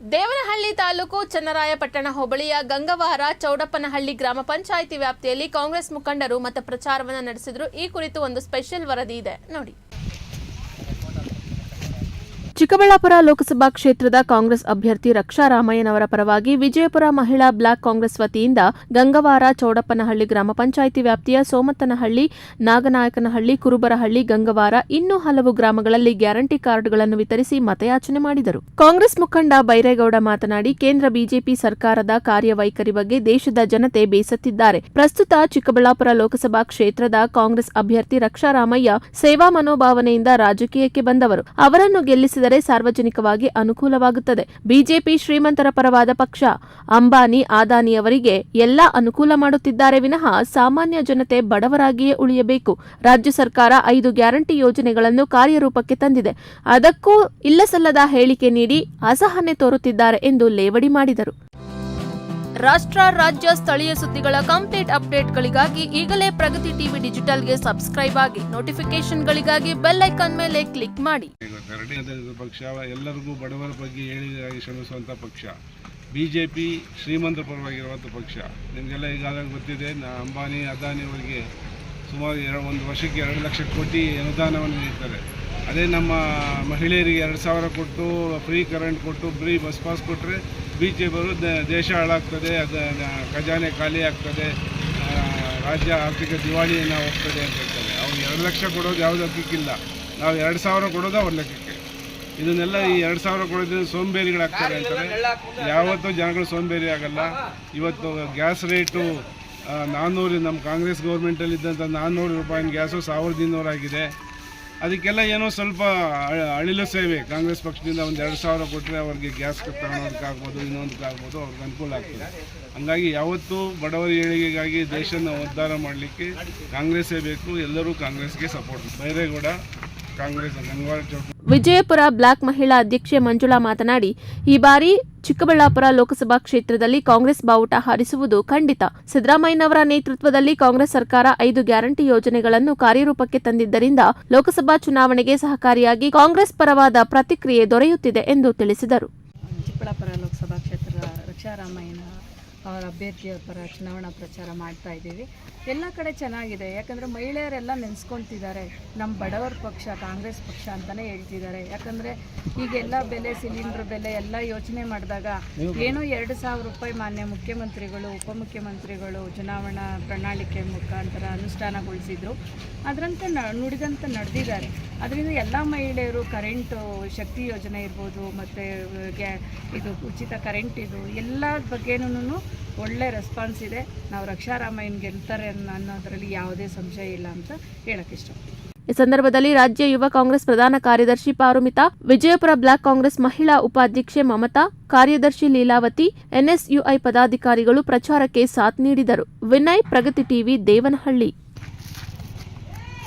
ದೇವನಹಳ್ಳಿ ತಾಲೂಕು ಚನ್ನರಾಯಪಟ್ಟಣ ಹೋಬಳಿಯ ಗಂಗವಾರ ಚೌಡಪ್ಪನಹಳ್ಳಿ ಗ್ರಾಮ ಪಂಚಾಯಿತಿ ವ್ಯಾಪ್ತಿಯಲ್ಲಿ ಕಾಂಗ್ರೆಸ್ ಮುಖಂಡರು ಮತ ಪ್ರಚಾರವನ್ನು ನಡೆಸಿದರು. ಈ ಕುರಿತು ಒಂದು ಸ್ಪೆಷಲ್ ವರದಿ ಇದೆ ನೋಡಿ. ಚಿಕ್ಕಬಳ್ಳಾಪುರ ಲೋಕಸಭಾ ಕ್ಷೇತ್ರದ ಕಾಂಗ್ರೆಸ್ ಅಭ್ಯರ್ಥಿ ರಕ್ಷಾ ರಾಮಯ್ಯನವರ ಪರವಾಗಿ ವಿಜಯಪುರ ಮಹಿಳಾ ಬ್ಲಾಕ್ ಕಾಂಗ್ರೆಸ್ ವತಿಯಿಂದ ಗಂಗವಾರ ಚೌಡಪ್ಪನಹಳ್ಳಿ ಗ್ರಾಮ ಪಂಚಾಯಿತಿ ವ್ಯಾಪ್ತಿಯ ಸೋಮತ್ತನಹಳ್ಳಿ, ನಾಗನಾಯಕನಹಳ್ಳಿ, ಕುರುಬರಹಳ್ಳಿ, ಗಂಗವಾರ ಇನ್ನೂ ಹಲವು ಗ್ರಾಮಗಳಲ್ಲಿ ಗ್ಯಾರಂಟಿ ಕಾರ್ಡ್ಗಳನ್ನು ವಿತರಿಸಿ ಮತಯಾಚನೆ ಮಾಡಿದರು. ಕಾಂಗ್ರೆಸ್ ಮುಖಂಡ ಬೈರೇಗೌಡ ಮಾತನಾಡಿ, ಕೇಂದ್ರ ಬಿಜೆಪಿ ಸರ್ಕಾರದ ಕಾರ್ಯವೈಖರಿ ಬಗ್ಗೆ ದೇಶದ ಜನತೆ ಬೇಸತ್ತಿದ್ದಾರೆ. ಪ್ರಸ್ತುತ ಚಿಕ್ಕಬಳ್ಳಾಪುರ ಲೋಕಸಭಾ ಕ್ಷೇತ್ರದ ಕಾಂಗ್ರೆಸ್ ಅಭ್ಯರ್ಥಿ ರಕ್ಷಾ ರಾಮಯ್ಯ ಸೇವಾ ಮನೋಭಾವನೆಯಿಂದ ರಾಜಕೀಯಕ್ಕೆ ಬಂದವರು. ಅವರನ್ನು ಗೆಲ್ಲಿಸಿದರೆ ಸಾರ್ವಜನಿಕವಾಗಿ ಅನುಕೂಲವಾಗುತ್ತದೆ. ಬಿಜೆಪಿ ಶ್ರೀಮಂತರ ಪರವಾದ ಪಕ್ಷ. ಅಂಬಾನಿ, ಅದಾನಿಯವರಿಗೆ ಎಲ್ಲಾ ಅನುಕೂಲ ಮಾಡುತ್ತಿದ್ದಾರೆ ವಿನಃ ಸಾಮಾನ್ಯ ಜನತೆ ಬಡವರಾಗಿಯೇ ಉಳಿಯಬೇಕು. ರಾಜ್ಯ ಸರ್ಕಾರ 5 ಗ್ಯಾರಂಟಿ ಯೋಜನೆಗಳನ್ನು ಕಾರ್ಯರೂಪಕ್ಕೆ ತಂದಿದೆ. ಅದಕ್ಕೂ ಇಲ್ಲಸಲ್ಲದ ಹೇಳಿಕೆ ನೀಡಿ ಅಸಹನೆ ತೋರುತ್ತಿದ್ದಾರೆ ಎಂದು ಲೇವಡಿ ಮಾಡಿದರು. ರಾಷ್ಟ್ರ, ರಾಜ್ಯ, ಸ್ಥಳೀಯ ಸುದ್ದಿಗಳ ಕಂಪ್ಲೀಟ್ ಅಪ್ಡೇಟ್ಗಳಿಗಾಗಿ ಈಗಲೇ ಪ್ರಗತಿ ಟಿವಿ ಡಿಜಿಟಲ್ಗೆ ಸಬ್ಸ್ಕ್ರೈಬ್ ಆಗಿ, ನೋಟಿಫಿಕೇಶನ್ಗಳಿಗಾಗಿ ಬೆಲ್ ಐಕಾನ್ ಮೇಲೆ ಕ್ಲಿಕ್ ಮಾಡಿ. ಪಕ್ಷ ಎಲ್ಲರಿಗೂ ಬಡವರ ಬಗ್ಗೆ ಹೇಳಿದಾಗಿ ಶ್ರಮಿಸುವಂಥ ಪಕ್ಷ. ಬಿಜೆಪಿ ಶ್ರೀಮಂತರ ಪರವಾಗಿರುವಂಥ ಪಕ್ಷ. ನಿಮಗೆಲ್ಲ ಈಗಾಗಲೇ ಗೊತ್ತಿದೆ, ಅಂಬಾನಿ, ಅದಾನಿ ಅವರಿಗೆ ಸುಮಾರು ಒಂದು ವರ್ಷಕ್ಕೆ 2 ಲಕ್ಷ ಕೋಟಿ ಅನುದಾನವನ್ನು ನೀಡ್ತಾರೆ. ಅದೇ ನಮ್ಮ ಮಹಿಳೆಯರಿಗೆ 2,000 ಕೊಟ್ಟು ಫ್ರೀ ಕರೆಂಟ್ ಕೊಟ್ಟು ಫ್ರೀ ಬಸ್ ಪಾಸ್ ಕೊಟ್ಟರೆ ಬಿಜೆಪಿಯವರು ದೇಶ ಹಾಳಾಗ್ತದೆ, ಖಜಾನೆ ಖಾಲಿ ಆಗ್ತದೆ, ರಾಜ್ಯ ಆರ್ಥಿಕ ದಿವಾಳಿಯನ್ನು ಹೋಗ್ತದೆ ಅಂತ ಹೇಳ್ತಾರೆ. ಅವ್ರು 2 ಲಕ್ಷ ಕೊಡೋದು ಯಾವುದೂ ಲೆಕ್ಕಕ್ಕಿಲ್ಲ. ನಾವು 2,000 ಕೊಡೋದು ಅವ್ರ ಲೆಕ್ಕಕ್ಕೆ. ಇದನ್ನೆಲ್ಲ ಈ 2,000 ಕೊಡೋದ್ರಿಂದ ಸೋಂಬೇರಿಗಳಾಗ್ತಾರೆ ಅಂತಾರೆ. ಯಾವತ್ತೂ ಜನಗಳು ಸೋಂಬೇರಿ ಆಗಲ್ಲ. ಇವತ್ತು ಗ್ಯಾಸ್ ರೇಟು 400, ನಮ್ಮ ಕಾಂಗ್ರೆಸ್ ಗೌರ್ಮೆಂಟಲ್ಲಿ ಇದ್ದಂಥ 400 ರೂಪಾಯಿನ ಗ್ಯಾಸು 1,200 ಆಗಿದೆ. ಅದಕ್ಕೆಲ್ಲ ಏನೋ ಸ್ವಲ್ಪ ಅಳಿಲು ಸೇವೆ ಕಾಂಗ್ರೆಸ್ ಪಕ್ಷದಿಂದ ಒಂದು 2,000 ಕೊಟ್ಟರೆ ಅವ್ರಿಗೆ ಗ್ಯಾಸ್ ತಗೊಳೋದಕ್ಕಾಗ್ಬೋದು, ಇನ್ನೊಂದಕ್ಕಾಗ್ಬೋದು, ಅವ್ರಿಗೆ ಅನುಕೂಲ ಆಗ್ತದೆ. ಹಂಗಾಗಿ ಯಾವತ್ತೂ ಬಡವರ ಏಳಿಗೆಗಾಗಿ ದೇಶನ ಉದ್ಧಾರ ಮಾಡಲಿಕ್ಕೆ ಕಾಂಗ್ರೆಸ್ಸೇ ಬೇಕು. ಎಲ್ಲರೂ ಕಾಂಗ್ರೆಸ್ಗೆ ಸಪೋರ್ಟ್. ಬೈರೇಗೌಡ, ಕಾಂಗ್ರೆಸ್, ಗಂಗವಾರ ಚೌಕ. ವಿಜಯಪುರ ಬ್ಲಾಕ್ ಮಹಿಳಾ ಅಧ್ಯಕ್ಷೆ ಮಂಜುಳಾ ಮಾತನಾಡಿ, ಈ ಬಾರಿ ಚಿಕ್ಕಬಳ್ಳಾಪುರ ಲೋಕಸಭಾ ಕ್ಷೇತ್ರದಲ್ಲಿ ಕಾಂಗ್ರೆಸ್ ಬಾವುಟ ಹಾರಿಸುವುದು ಖಂಡಿತ. ಸಿದ್ದರಾಮಯ್ಯನವರ ನೇತೃತ್ವದಲ್ಲಿ ಕಾಂಗ್ರೆಸ್ ಸರ್ಕಾರ 5 ಗ್ಯಾರಂಟಿ ಯೋಜನೆಗಳನ್ನು ಕಾರ್ಯರೂಪಕ್ಕೆ ತಂದಿದ್ದರಿಂದ ಲೋಕಸಭಾ ಚುನಾವಣೆಗೆ ಸಹಕಾರಿಯಾಗಿ ಕಾಂಗ್ರೆಸ್ ಪರವಾದ ಪ್ರತಿಕ್ರಿಯೆ ದೊರೆಯುತ್ತಿದೆ ಎಂದು ತಿಳಿಸಿದರು. ಚಿಕ್ಕಬಳ್ಳಾಪುರ ಲೋಕಸಭಾ ಕ್ಷೇತ್ರದ ರಕ್ಷಾ ರಾಮಯ್ಯನ ಅವರ ಅಭ್ಯರ್ಥಿಯ ಪರ ಚುನಾವಣಾ ಪ್ರಚಾರ ಮಾಡ್ತಾ ಇದ್ದೀವಿ. ಎಲ್ಲ ಕಡೆ ಚೆನ್ನಾಗಿದೆ. ಯಾಕಂದರೆ ಮಹಿಳೆಯರೆಲ್ಲ ನೆನೆಸ್ಕೊಳ್ತಿದ್ದಾರೆ, ನಮ್ಮ ಬಡವರ ಪಕ್ಷ ಕಾಂಗ್ರೆಸ್ ಪಕ್ಷ ಅಂತಲೇ ಹೇಳ್ತಿದ್ದಾರೆ. ಯಾಕಂದರೆ ಈಗೆಲ್ಲ ಬೆಲೆ, ಸಿಲಿಂಡ್ರ್ ಬೆಲೆ ಎಲ್ಲ ಯೋಚನೆ ಮಾಡಿದಾಗ ಏನೋ 2,000 ರೂಪಾಯಿ ಮಾನ್ಯ ಮುಖ್ಯಮಂತ್ರಿಗಳು, ಉಪಮುಖ್ಯಮಂತ್ರಿಗಳು ಚುನಾವಣಾ ಪ್ರಣಾಳಿಕೆ ಮುಖಾಂತರ ಅನುಷ್ಠಾನಗೊಳಿಸಿದ್ರು. ಅದರಂತೆ ನುಡಿದಂತೆ ನಡೆದಿದ್ದಾರೆ. ಅದರಿಂದ ಎಲ್ಲ ಮಹಿಳೆಯರು ಕರೆಂಟು ಶಕ್ತಿ ಯೋಜನೆ ಇರ್ಬೋದು, ಮತ್ತು ಇದು ಉಚಿತ ಕರೆಂಟ್, ಇದು ಎಲ್ಲ ಬಗ್ಗೆನೂ ಒಳ್ಳೆ ರೆಸ್ಪಾನ್ಸ್ ಇದೆ. ನಾವು ರಕ್ಷಾ ರಾಮಯ್ಯನ್ ಗೆಲ್ತಾರೆ ಅನ್ನೋದರಲ್ಲಿ ಯಾವುದೇ ಸಂಶಯ ಇಲ್ಲ ಅಂತ ಹೇಳಕ್ಕೆ ಇಷ್ಟಪಡ್ತೀನಿ. ಈ ಸಂದರ್ಭದಲ್ಲಿ ರಾಜ್ಯ ಯುವ ಕಾಂಗ್ರೆಸ್ ಪ್ರಧಾನ ಕಾರ್ಯದರ್ಶಿ ಪಾರುಮಿತಾ, ವಿಜಯಪುರ ಬ್ಲಾಕ್ ಕಾಂಗ್ರೆಸ್ ಮಹಿಳಾ ಉಪಾಧ್ಯಕ್ಷೆ ಮಮತಾ, ಕಾರ್ಯದರ್ಶಿ ಲೀಲಾವತಿ, ಎನ್ಎಸ್ಯುಐ ಪದಾಧಿಕಾರಿಗಳು ಪ್ರಚಾರಕ್ಕೆ ಸಾಥ್ ನೀಡಿದರು. ವಿನಯ್, ಪ್ರಗತಿ ಟಿವಿ, ದೇವನಹಳ್ಳಿ.